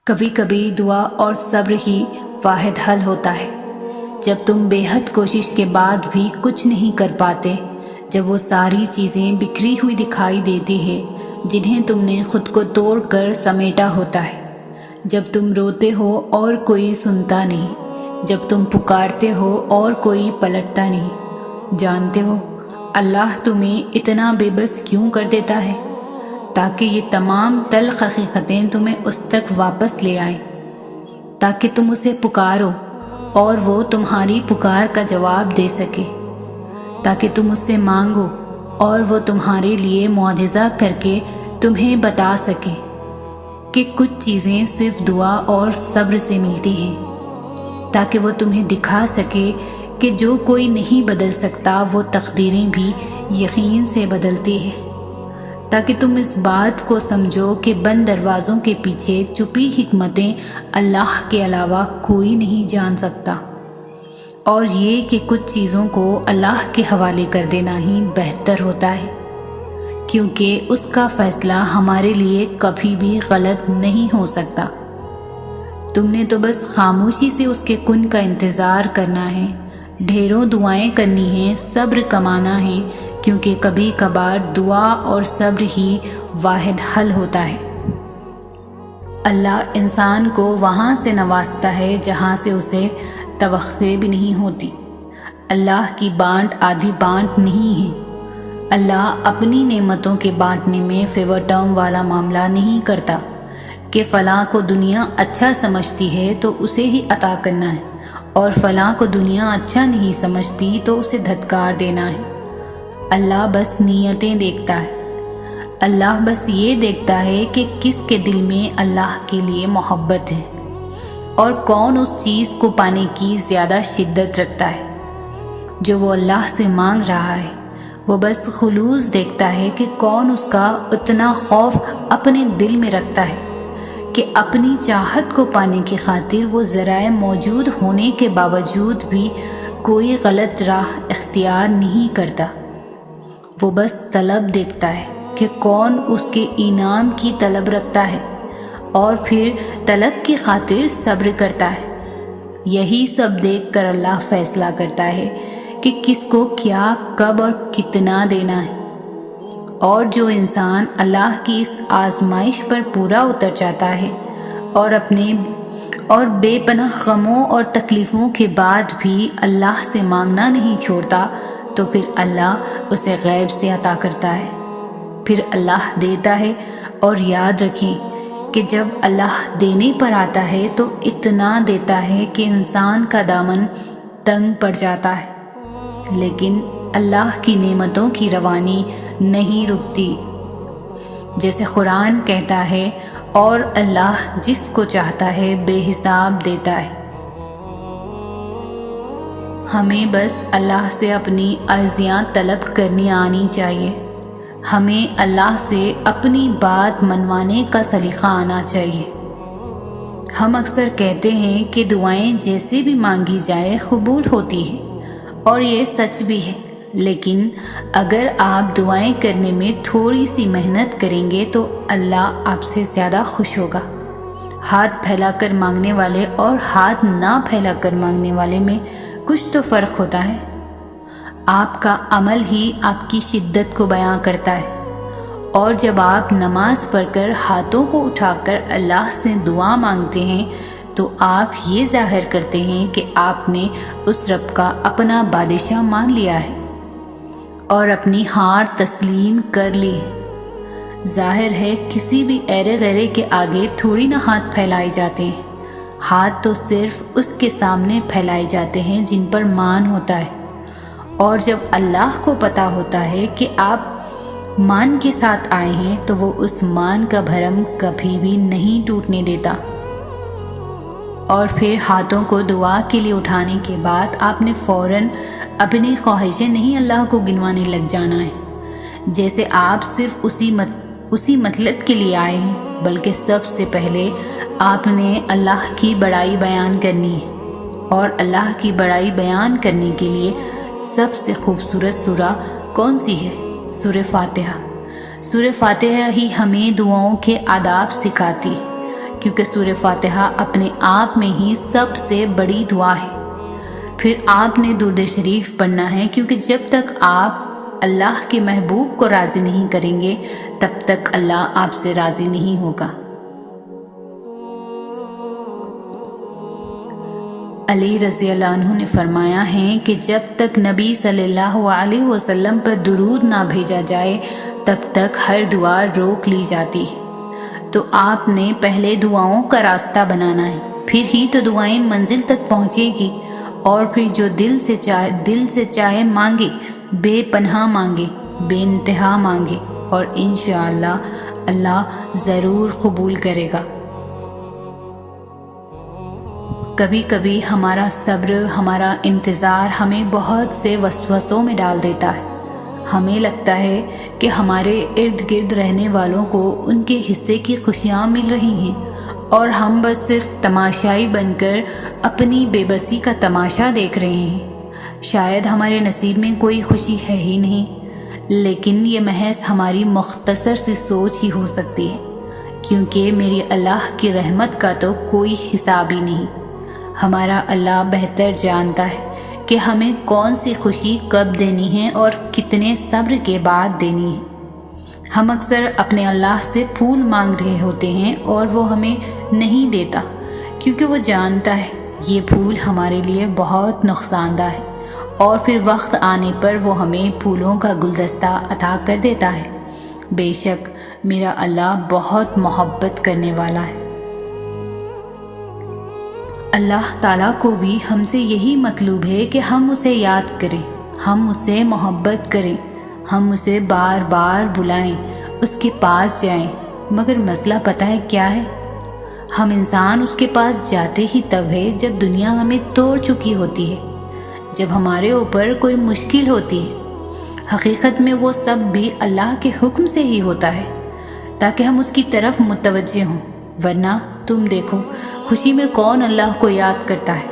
کبھی کبھی دعا اور صبر ہی واحد حل ہوتا ہے۔ جب تم بے حد کوشش کے بعد بھی کچھ نہیں کر پاتے، جب وہ ساری چیزیں بکھری ہوئی دکھائی دیتی ہے جنہیں تم نے خود کو توڑ کر سمیٹا ہوتا ہے، جب تم روتے ہو اور کوئی سنتا نہیں، جب تم پکارتے ہو اور کوئی پلٹتا نہیں، جانتے ہو اللہ تمہیں اتنا بے بس کیوں کر دیتا ہے؟ تاکہ یہ تمام تلخ حقیقتیں تمہیں اس تک واپس لے آئیں، تاکہ تم اسے پکارو اور وہ تمہاری پکار کا جواب دے سکے، تاکہ تم اس سے مانگو اور وہ تمہارے لیے معجزہ کر کے تمہیں بتا سکے کہ کچھ چیزیں صرف دعا اور صبر سے ملتی ہیں، تاکہ وہ تمہیں دکھا سکے کہ جو کوئی نہیں بدل سکتا وہ تقدیریں بھی یقین سے بدلتی ہے، تاکہ تم اس بات کو سمجھو کہ بند دروازوں کے پیچھے چھپی حکمتیں اللہ کے علاوہ کوئی نہیں جان سکتا، اور یہ کہ کچھ چیزوں کو اللہ کے حوالے کر دینا ہی بہتر ہوتا ہے، کیونکہ اس کا فیصلہ ہمارے لیے کبھی بھی غلط نہیں ہو سکتا۔ تم نے تو بس خاموشی سے اس کے کن کا انتظار کرنا ہے، ڈھیروں دعائیں کرنی ہیں، صبر کمانا ہے، کیونکہ کبھی کبھار دعا اور صبر ہی واحد حل ہوتا ہے۔ اللہ انسان کو وہاں سے نوازتا ہے جہاں سے اسے توقع بھی نہیں ہوتی۔ اللہ کی بانٹ آدھی بانٹ نہیں ہے۔ اللہ اپنی نعمتوں کے بانٹنے میں فیور ٹرم والا معاملہ نہیں کرتا کہ فلاں کو دنیا اچھا سمجھتی ہے تو اسے ہی عطا کرنا ہے، اور فلاں کو دنیا اچھا نہیں سمجھتی تو اسے دھتکار دینا ہے۔ اللہ بس نیتیں دیکھتا ہے۔ اللہ بس یہ دیکھتا ہے کہ کس کے دل میں اللہ کے لیے محبت ہے، اور کون اس چیز کو پانے کی زیادہ شدت رکھتا ہے جو وہ اللہ سے مانگ رہا ہے۔ وہ بس خلوص دیکھتا ہے کہ کون اس کا اتنا خوف اپنے دل میں رکھتا ہے کہ اپنی چاہت کو پانے کی خاطر وہ ذرائع موجود ہونے کے باوجود بھی کوئی غلط راہ اختیار نہیں کرتا۔ وہ بس طلب دیکھتا ہے کہ کون اس کے انعام کی طلب رکھتا ہے اور پھر طلب کی خاطر صبر کرتا ہے۔ یہی سب دیکھ کر اللہ فیصلہ کرتا ہے کہ کس کو کیا، کب اور کتنا دینا ہے۔ اور جو انسان اللہ کی اس آزمائش پر پورا اتر جاتا ہے اور بے پناہ غموں اور تکلیفوں کے بعد بھی اللہ سے مانگنا نہیں چھوڑتا، تو پھر اللہ اسے غیب سے عطا کرتا ہے، پھر اللہ دیتا ہے۔ اور یاد رکھیں کہ جب اللہ دینے پر آتا ہے تو اتنا دیتا ہے کہ انسان کا دامن تنگ پڑ جاتا ہے، لیکن اللہ کی نعمتوں کی روانی نہیں رکتی۔ جیسے قرآن کہتا ہے، اور اللہ جس کو چاہتا ہے بے حساب دیتا ہے۔ ہمیں بس اللہ سے اپنی عرضیاں طلب کرنی آنی چاہیے۔ ہمیں اللہ سے اپنی بات منوانے کا سلیقہ آنا چاہیے۔ ہم اکثر کہتے ہیں کہ دعائیں جیسے بھی مانگی جائے قبول ہوتی ہیں، اور یہ سچ بھی ہے، لیکن اگر آپ دعائیں کرنے میں تھوڑی سی محنت کریں گے تو اللہ آپ سے زیادہ خوش ہوگا۔ ہاتھ پھیلا کر مانگنے والے اور ہاتھ نہ پھیلا کر مانگنے والے میں کچھ تو فرق ہوتا ہے۔ آپ کا عمل ہی آپ کی شدت کو بیان کرتا ہے، اور جب آپ نماز پڑھ کر ہاتھوں کو اٹھا کر اللہ سے دعا مانگتے ہیں تو آپ یہ ظاہر کرتے ہیں کہ آپ نے اس رب کا اپنا بادشاہ مان لیا ہے اور اپنی ہار تسلیم کر لی ہے۔ ظاہر ہے کسی بھی ایرے غیرے کے آگے تھوڑی نہ ہاتھ پھیلائے جاتے ہیں، ہاتھ تو صرف اس کے سامنے پھیلائے جاتے ہیں جن پر مان ہوتا ہے، اور جب اللہ کو پتہ ہوتا ہے کہ آپ مان کے ساتھ آئے ہیں تو وہ اس مان کا بھرم کبھی بھی نہیں ٹوٹنے دیتا۔ اور پھر ہاتھوں کو دعا کے لیے اٹھانے کے بعد آپ نے فوراً اپنی خواہشیں نہیں اللہ کو گنوانے لگ جانا ہے، جیسے آپ صرف اسی مطلب کے لیے آئے ہیں، بلکہ سب سے پہلے آپ نے اللہ کی بڑائی بیان کرنی ہے، اور اللہ کی بڑائی بیان کرنے کے لیے سب سے خوبصورت سورہ کون سی ہے؟ سورہ فاتحہ۔ سورہ فاتحہ ہی ہمیں دعاؤں کے آداب سکھاتی ہے، کیونکہ سورہ فاتحہ اپنے آپ میں ہی سب سے بڑی دعا ہے۔ پھر آپ نے درود شریف پڑھنا ہے، کیونکہ جب تک آپ اللہ کے محبوب کو راضی نہیں کریں گے تب تک اللہ آپ سے راضی نہیں ہوگا۔ علی رضی اللہ عنہ نے فرمایا ہے کہ جب تک نبی صلی اللہ علیہ وسلم پر درود نہ بھیجا جائے تب تک ہر دعا روک لی جاتی ہے۔ تو آپ نے پہلے دعاؤں کا راستہ بنانا ہے، پھر ہی تو دعائیں منزل تک پہنچے گی۔ اور پھر جو دل سے چاہے مانگے، بے پناہ مانگے، بے انتہا مانگے، اور انشاءاللہ اللہ ضرور قبول کرے گا۔ کبھی کبھی ہمارا صبر، ہمارا انتظار ہمیں بہت سے وسوسوں میں ڈال دیتا ہے۔ ہمیں لگتا ہے کہ ہمارے ارد گرد رہنے والوں کو ان کے حصے کی خوشیاں مل رہی ہیں اور ہم بس صرف تماشائی بن کر اپنی بے بسی کا تماشا دیکھ رہے ہیں۔ شاید ہمارے نصیب میں کوئی خوشی ہے ہی نہیں، لیکن یہ محض ہماری مختصر سی سوچ ہی ہو سکتی ہے، کیونکہ میری اللہ کی رحمت کا تو کوئی حساب ہی نہیں۔ ہمارا اللہ بہتر جانتا ہے کہ ہمیں کون سی خوشی کب دینی ہے اور کتنے صبر کے بعد دینی ہے۔ ہم اکثر اپنے اللہ سے پھول مانگ رہے ہوتے ہیں اور وہ ہمیں نہیں دیتا، کیونکہ وہ جانتا ہے یہ پھول ہمارے لیے بہت نقصان دہ ہے، اور پھر وقت آنے پر وہ ہمیں پھولوں کا گلدستہ عطا کر دیتا ہے۔ بے شک میرا اللہ بہت محبت کرنے والا ہے۔ اللہ تعالیٰ کو بھی ہم سے یہی مطلوب ہے کہ ہم اسے یاد کریں، ہم اسے محبت کریں، ہم اسے بار بار بلائیں، اس کے پاس جائیں۔ مگر مسئلہ پتہ ہے کیا ہے؟ ہم انسان اس کے پاس جاتے ہی تب ہے جب دنیا ہمیں توڑ چکی ہوتی ہے، جب ہمارے اوپر کوئی مشکل ہوتی ہے۔ حقیقت میں وہ سب بھی اللہ کے حکم سے ہی ہوتا ہے، تاکہ ہم اس کی طرف متوجہ ہوں۔ ورنہ تم دیکھو، خوشی میں کون اللہ کو یاد کرتا ہے؟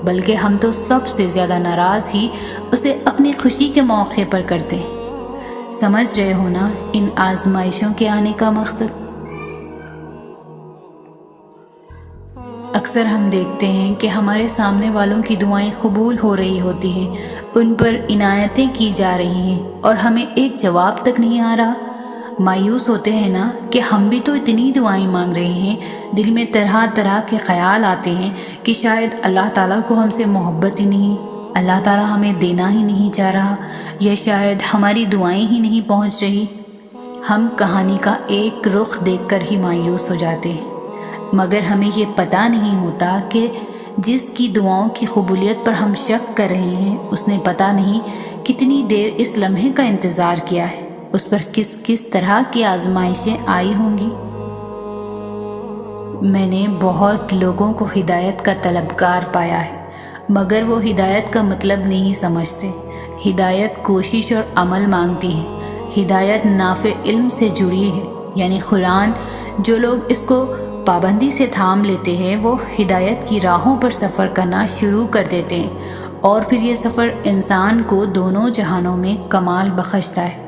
بلکہ ہم تو سب سے زیادہ ناراض ہی اسے اپنی خوشی کے موقع پر کرتے ہیں۔ سمجھ رہے ہو نا ان آزمائشوں کے آنے کا مقصد؟ اکثر ہم دیکھتے ہیں کہ ہمارے سامنے والوں کی دعائیں قبول ہو رہی ہوتی ہیں، ان پر عنایتیں کی جا رہی ہیں، اور ہمیں ایک جواب تک نہیں آ رہا۔ مایوس ہوتے ہیں نا کہ ہم بھی تو اتنی دعائیں مانگ رہے ہیں، دل میں طرح طرح کے خیال آتے ہیں کہ شاید اللہ تعالیٰ کو ہم سے محبت ہی نہیں، اللہ تعالیٰ ہمیں دینا ہی نہیں چاہ رہا، یا شاید ہماری دعائیں ہی نہیں پہنچ رہی۔ ہم کہانی کا ایک رخ دیکھ کر ہی مایوس ہو جاتے ہیں، مگر ہمیں یہ پتہ نہیں ہوتا کہ جس کی دعاؤں کی قبولیت پر ہم شک کر رہے ہیں، اس نے پتہ نہیں کتنی دیر اس لمحے کا انتظار کیا ہے، اس پر کس کس طرح کی آزمائشیں آئی ہوں گی۔ میں نے بہت لوگوں کو ہدایت کا طلبگار پایا ہے، مگر وہ ہدایت کا مطلب نہیں سمجھتے۔ ہدایت کوشش اور عمل مانگتی ہے، ہدایت نافع علم سے جڑی ہے، یعنی قرآن۔ جو لوگ اس کو پابندی سے تھام لیتے ہیں وہ ہدایت کی راہوں پر سفر کرنا شروع کر دیتے ہیں، اور پھر یہ سفر انسان کو دونوں جہانوں میں کمال بخشتا ہے۔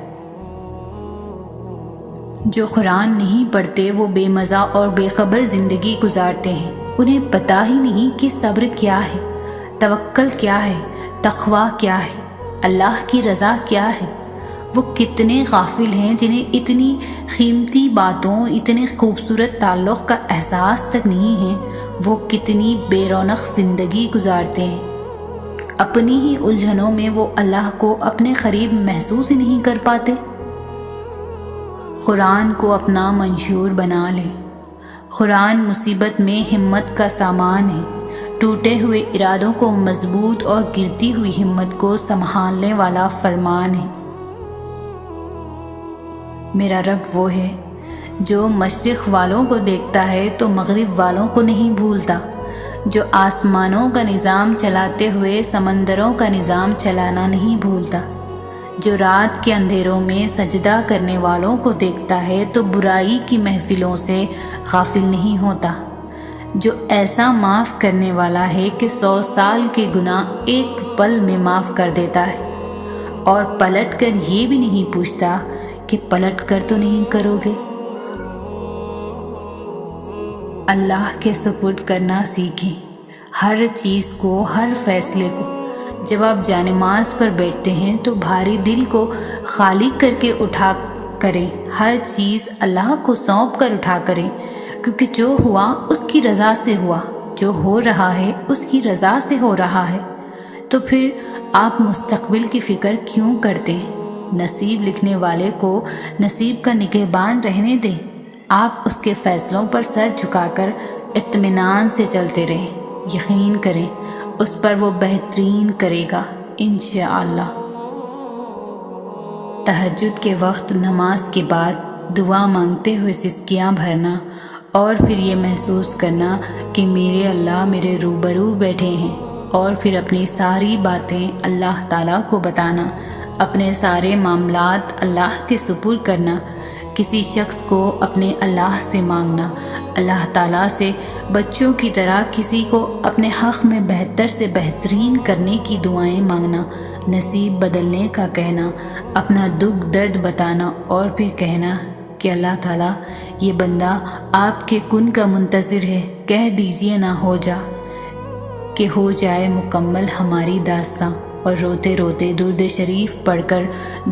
جو قرآن نہیں پڑھتے وہ بے مزہ اور بے خبر زندگی گزارتے ہیں، انہیں پتہ ہی نہیں کہ صبر کیا ہے، توکل کیا ہے، تقویٰ کیا ہے، اللہ کی رضا کیا ہے۔ وہ کتنے غافل ہیں جنہیں اتنی قیمتی باتوں، اتنے خوبصورت تعلق کا احساس تک نہیں ہے۔ وہ کتنی بے رونق زندگی گزارتے ہیں، اپنی ہی الجھنوں میں وہ اللہ کو اپنے قریب محسوس ہی نہیں کر پاتے۔ قرآن کو اپنا منشور بنا لیں۔ قرآن مصیبت میں ہمت کا سامان ہے، ٹوٹے ہوئے ارادوں کو مضبوط اور گرتی ہوئی ہمت کو سنبھالنے والا فرمان ہے۔ میرا رب وہ ہے جو مشرق والوں کو دیکھتا ہے تو مغرب والوں کو نہیں بھولتا، جو آسمانوں کا نظام چلاتے ہوئے سمندروں کا نظام چلانا نہیں بھولتا، جو رات کے اندھیروں میں سجدہ کرنے والوں کو دیکھتا ہے تو برائی کی محفلوں سے غافل نہیں ہوتا، جو ایسا معاف کرنے والا ہے کہ 100 سال کے گناہ ایک پل میں معاف کر دیتا ہے۔ اور پلٹ کر یہ بھی نہیں پوچھتا کہ پلٹ کر تو نہیں کرو گے۔ اللہ کے سپرد کرنا سیکھیں، ہر چیز کو، ہر فیصلے کو۔ جب آپ جانماز پر بیٹھتے ہیں تو بھاری دل کو خالی کر کے اٹھا کریں، ہر چیز اللہ کو سونپ کر اٹھا کریں، کیونکہ جو ہوا اس کی رضا سے ہوا، جو ہو رہا ہے اس کی رضا سے ہو رہا ہے۔ تو پھر آپ مستقبل کی فکر کیوں کرتے ہیں؟ نصیب لکھنے والے کو نصیب کا نگہبان رہنے دیں، آپ اس کے فیصلوں پر سر جھکا کر اطمینان سے چلتے رہیں، یقین کریں اس پر وہ بہترین کرے گا انشاءاللہ۔ تہجد کے وقت نماز کے بعد دعا مانگتے ہوئے سسکیاں بھرنا اور پھر یہ محسوس کرنا کہ میرے اللہ میرے روبرو بیٹھے ہیں، اور پھر اپنی ساری باتیں اللہ تعالیٰ کو بتانا، اپنے سارے معاملات اللہ کے سپرد کرنا، کسی شخص کو اپنے اللہ سے مانگنا، اللہ تعالیٰ سے بچوں کی طرح کسی کو اپنے حق میں بہتر سے بہترین کرنے کی دعائیں مانگنا، نصیب بدلنے کا کہنا، اپنا دکھ درد بتانا، اور پھر کہنا کہ اللہ تعالیٰ یہ بندہ آپ کے کن کا منتظر ہے، کہہ دیجئے نہ ہو جا، کہ ہو جائے مکمل ہماری داستاں، اور روتے روتے درود شریف پڑھ کر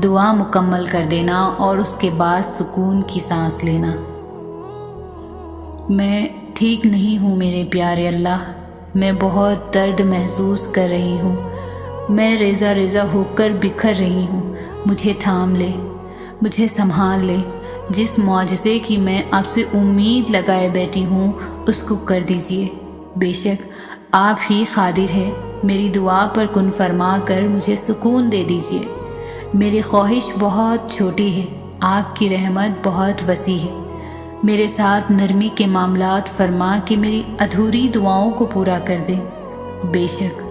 دعا مکمل کر دینا، اور اس کے بعد سکون کی سانس لینا۔ میں ٹھیک نہیں ہوں میرے پیارے اللہ، میں بہت درد محسوس کر رہی ہوں، میں ریزہ ریزہ ہو کر بکھر رہی ہوں، مجھے تھام لے، مجھے سنبھال لے، جس معجزے کی میں آپ سے امید لگائے بیٹھی ہوں اس کو کر دیجئے، بے شک آپ ہی قادر ہے، میری دعا پر کن فرما کر مجھے سکون دے دیجئے۔ میری خواہش بہت چھوٹی ہے، آپ کی رحمت بہت وسیع ہے، میرے ساتھ نرمی کے معاملات فرما کہ میری ادھوری دعاؤں کو پورا کر دیں، بے شک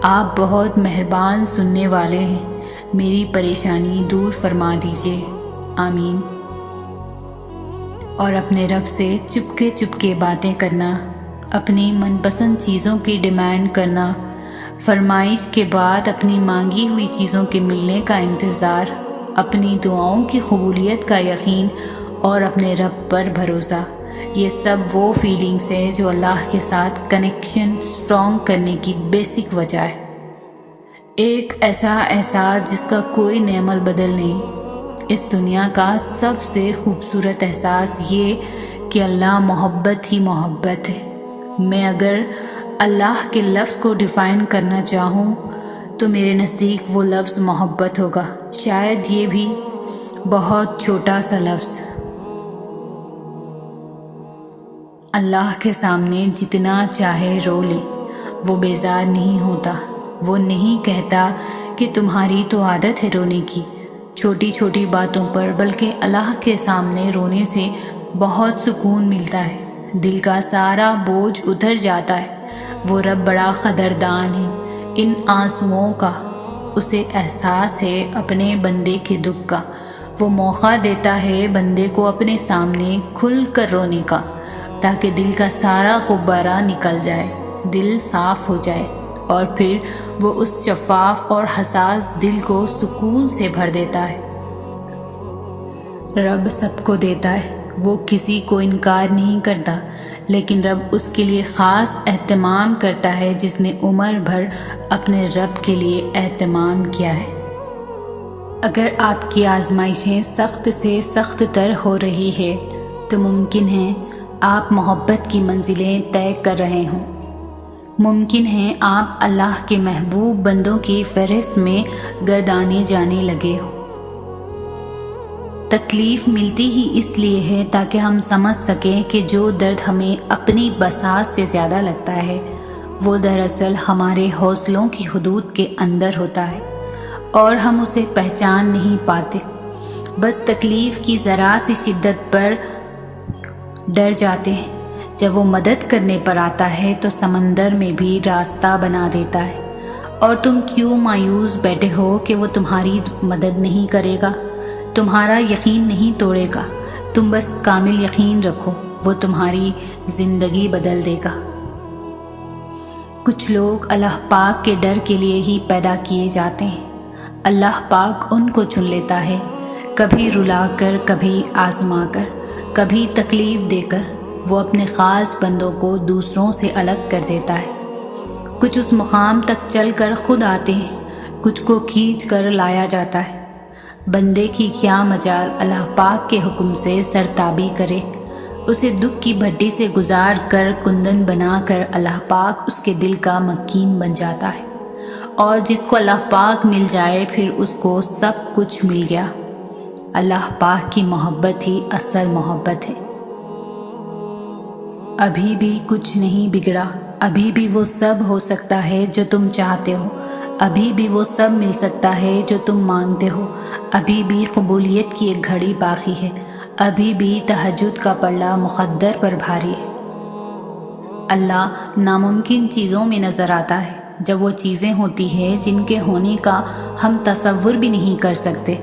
آپ بہت مہربان سننے والے ہیں، میری پریشانی دور فرما دیجئے، آمین۔ اور اپنے رب سے چپکے چپکے باتیں کرنا، اپنی من پسند چیزوں کی ڈیمانڈ کرنا، فرمائش کے بعد اپنی مانگی ہوئی چیزوں کے ملنے کا انتظار، اپنی دعاؤں کی قبولیت کا یقین اور اپنے رب پر بھروسہ، یہ سب وہ فیلنگز ہے جو اللہ کے ساتھ کنیکشن اسٹرانگ کرنے کی بیسک وجہ ہے۔ ایک ایسا احساس جس کا کوئی نعم البدل نہیں۔ اس دنیا کا سب سے خوبصورت احساس یہ کہ اللہ محبت ہی محبت ہے۔ میں اگر اللہ کے لفظ کو ڈیفائن کرنا چاہوں تو میرے نزدیک وہ لفظ محبت ہوگا، شاید یہ بھی بہت چھوٹا سا لفظ۔ اللہ کے سامنے جتنا چاہے رو لے، وہ بیزار نہیں ہوتا، وہ نہیں کہتا کہ تمہاری تو عادت ہے رونے کی چھوٹی چھوٹی باتوں پر، بلکہ اللہ کے سامنے رونے سے بہت سکون ملتا ہے، دل کا سارا بوجھ اتر جاتا ہے۔ وہ رب بڑا قدردان ہے ان آنسوؤں کا، اسے احساس ہے اپنے بندے کے دکھ کا، وہ موقع دیتا ہے بندے کو اپنے سامنے کھل کر رونے کا، تاکہ دل کا سارا غبارہ نکل جائے، دل صاف ہو جائے، اور پھر وہ اس شفاف اور حساس دل کو سکون سے بھر دیتا ہے۔ رب سب کو دیتا ہے، وہ کسی کو انکار نہیں کرتا، لیکن رب اس کے لیے خاص اہتمام کرتا ہے جس نے عمر بھر اپنے رب کے لیے اہتمام کیا ہے۔ اگر آپ کی آزمائشیں سخت سے سخت تر ہو رہی ہے تو ممکن ہے آپ محبت کی منزلیں طے کر رہے ہوں، ممکن ہے آپ اللہ کے محبوب بندوں کی فہرست میں گردانے جانے لگے ہو۔ تکلیف ملتی ہی اس لیے ہے تاکہ ہم سمجھ سکیں کہ جو درد ہمیں اپنی بساط سے زیادہ لگتا ہے وہ دراصل ہمارے حوصلوں کی حدود کے اندر ہوتا ہے، اور ہم اسے پہچان نہیں پاتے، بس تکلیف کی ذرا سی شدت پر ڈر جاتے ہیں۔ جب وہ مدد کرنے پر آتا ہے تو سمندر میں بھی راستہ بنا دیتا ہے، اور تم کیوں مایوس بیٹھے ہو کہ وہ تمہاری مدد نہیں کرے گا، تمہارا یقین نہیں توڑے گا، تم بس کامل یقین رکھو، وہ تمہاری زندگی بدل دے گا۔ کچھ لوگ اللہ پاک کے ڈر کے لیے ہی پیدا کیے جاتے ہیں، اللہ پاک ان کو چن لیتا ہے، کبھی رلا کر، کبھی آزما کر، کبھی تکلیف دے کر۔ وہ اپنے خاص بندوں کو دوسروں سے الگ کر دیتا ہے۔ کچھ اس مقام تک چل کر خود آتے ہیں، کچھ کو کھینچ کر لایا جاتا ہے۔ بندے کی کیا مجال اللہ پاک کے حکم سے سرتابی کرے، اسے دکھ کی بھٹی سے گزار کر کندن بنا کر اللہ پاک اس کے دل کا مکین بن جاتا ہے، اور جس کو اللہ پاک مل جائے پھر اس کو سب کچھ مل گیا۔ اللہ پاک کی محبت ہی اصل محبت ہے۔ ابھی بھی کچھ نہیں بگڑا، ابھی بھی وہ سب ہو سکتا ہے جو تم چاہتے ہو، ابھی بھی وہ سب مل سکتا ہے جو تم مانگتے ہو، ابھی بھی قبولیت کی ایک گھڑی باقی ہے، ابھی بھی تہجد کا پلڑا مقدر پر بھاری ہے۔ اللہ ناممکن چیزوں میں نظر آتا ہے جب وہ چیزیں ہوتی ہیں جن کے ہونے کا ہم تصور بھی نہیں کر سکتے،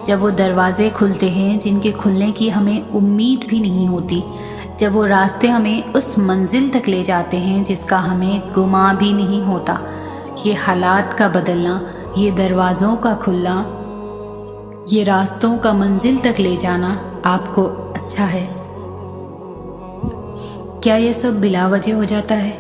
جب وہ دروازے کھلتے ہیں جن کے کھلنے کی ہمیں امید بھی نہیں ہوتی، جب وہ راستے ہمیں اس منزل تک لے جاتے ہیں جس کا ہمیں گمان بھی نہیں ہوتا۔ یہ حالات کا بدلنا، یہ دروازوں کا کھلنا، یہ راستوں کا منزل تک لے جانا آپ کو اچھا ہے؟ کیا یہ سب بلا وجہ ہو جاتا ہے؟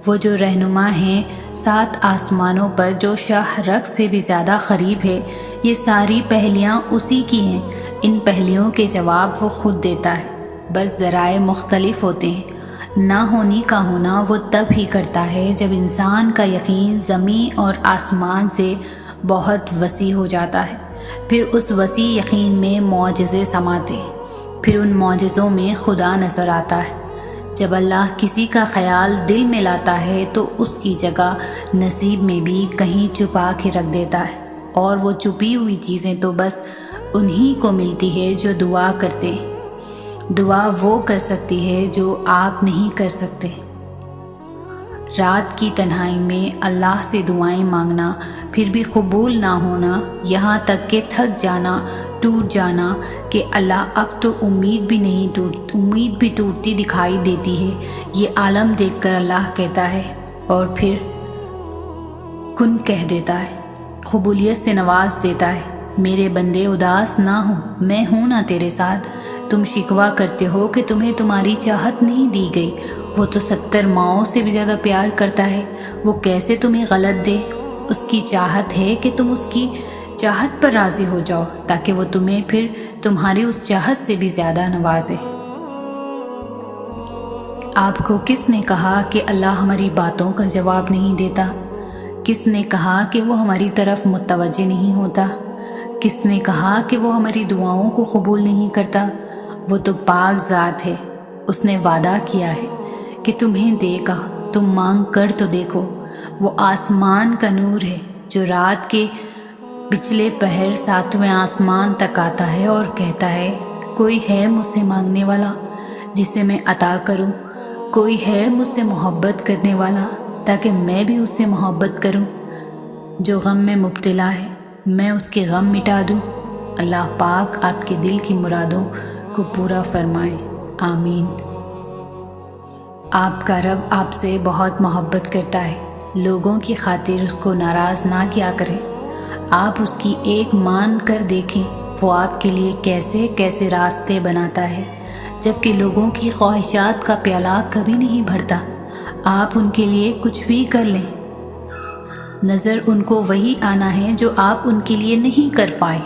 وہ جو رہنما ہیں 7 آسمانوں پر، جو شاہ رگ سے بھی زیادہ قریب ہے، یہ ساری پہلیاں اسی کی ہیں۔ ان پہلیوں کے جواب وہ خود دیتا ہے، بس ذرائع مختلف ہوتے ہیں۔ نہ ہونی کا ہونا وہ تب ہی کرتا ہے جب انسان کا یقین زمین اور آسمان سے بہت وسیع ہو جاتا ہے۔ پھر اس وسیع یقین میں معجزے سماتے ہیں، پھر ان معجزوں میں خدا نظر آتا ہے۔ جب اللہ کسی کا خیال دل میں لاتا ہے تو اس کی جگہ نصیب میں بھی کہیں چھپا کے رکھ دیتا ہے، اور وہ چھپی ہوئی چیزیں تو بس انہی کو ملتی ہے جو دعا کرتے ہیں۔ دعا وہ کر سکتی ہے جو آپ نہیں کر سکتے۔ رات کی تنہائی میں اللہ سے دعائیں مانگنا، پھر بھی قبول نہ ہونا، یہاں تک کہ تھک جانا، ٹوٹ جانا کہ اللہ اب تو امید بھی ٹوٹتی دکھائی دیتی ہے، یہ عالم دیکھ کر اللہ کہتا ہے اور پھر کن کہہ دیتا ہے، قبولیت سے نواز دیتا ہے۔ میرے بندے اداس نہ ہو، میں ہوں نا تیرے ساتھ۔ تم شکوہ کرتے ہو کہ تمہیں تمہاری چاہت نہیں دی گئی، وہ تو 70 ماؤں سے بھی زیادہ پیار کرتا ہے، وہ کیسے تمہیں غلط دے؟ اس کی چاہت ہے کہ تم اس کی چاہت پر راضی ہو جاؤ تاکہ وہ تمہیں پھر تمہاری اس چاہت سے بھی زیادہ نوازے۔ آپ کو کس نے کہا کہ اللہ ہماری باتوں کا جواب نہیں دیتا؟ کس نے کہا کہ وہ ہماری طرف متوجہ نہیں ہوتا؟ کس نے کہا کہ وہ ہماری دعاؤں کو قبول نہیں کرتا؟ وہ تو پاک ذات ہے، اس نے وعدہ کیا ہے کہ تمہیں دے گا، تم مانگ کر تو دیکھو۔ وہ آسمان کا نور ہے جو رات کے پچھلے پہر 7ویں آسمان تک آتا ہے اور کہتا ہے، کوئی ہے مجھ سے مانگنے والا جسے میں عطا کروں؟ کوئی ہے مجھ سے محبت کرنے والا تاکہ میں بھی اس سے محبت کروں؟ جو غم میں مبتلا ہے میں اس کے غم مٹا دوں۔ اللہ پاک آپ کے دل کی مرادوں کو پورا فرمائے، آمین۔ آپ کا رب آپ سے بہت محبت کرتا ہے، لوگوں کی خاطر اس کو ناراض نہ کیا کریں۔ آپ اس کی ایک مان کر دیکھیں، وہ آپ کے لیے کیسے کیسے راستے بناتا ہے، جبکہ لوگوں کی خواہشات کا پیالہ کبھی نہیں بھرتا۔ آپ ان کے لیے کچھ بھی کر لیں، نظر ان کو وہی آنا ہے جو آپ ان کے لیے نہیں کر پائے۔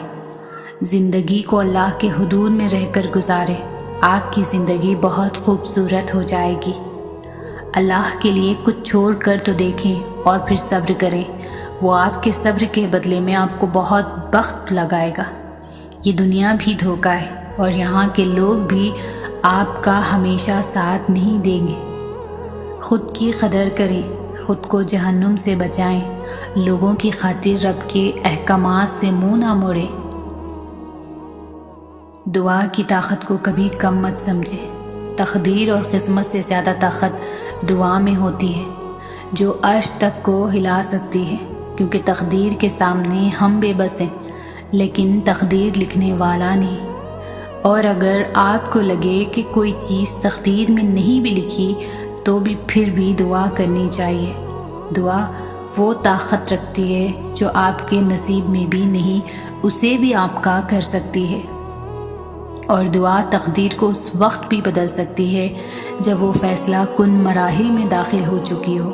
زندگی کو اللہ کے حدود میں رہ کر گزاریں، آپ کی زندگی بہت خوبصورت ہو جائے گی۔ اللہ کے لیے کچھ چھوڑ کر تو دیکھیں اور پھر صبر کریں، وہ آپ کے صبر کے بدلے میں آپ کو بہت بخت لگائے گا۔ یہ دنیا بھی دھوکہ ہے اور یہاں کے لوگ بھی آپ کا ہمیشہ ساتھ نہیں دیں گے۔ خود کی قدر کریں، خود کو جہنم سے بچائیں، لوگوں کی خاطر رب کے احکامات سے منہ نہ موڑیں۔ دعا کی طاقت کو کبھی کم مت سمجھیں، تقدیر اور قسمت سے زیادہ طاقت دعا میں ہوتی ہے، جو عرش تک کو ہلا سکتی ہے، کیونکہ تقدیر کے سامنے ہم بے بس ہیں، لیکن تقدیر لکھنے والا نہیں۔ اور اگر آپ کو لگے کہ کوئی چیز تقدیر میں نہیں بھی لکھی تو بھی پھر بھی دعا کرنی چاہیے۔ دعا وہ طاقت رکھتی ہے جو آپ کے نصیب میں بھی نہیں اسے بھی آپ کا کر سکتی ہے، اور دعا تقدیر کو اس وقت بھی بدل سکتی ہے جب وہ فیصلہ کن مراحل میں داخل ہو چکی ہو۔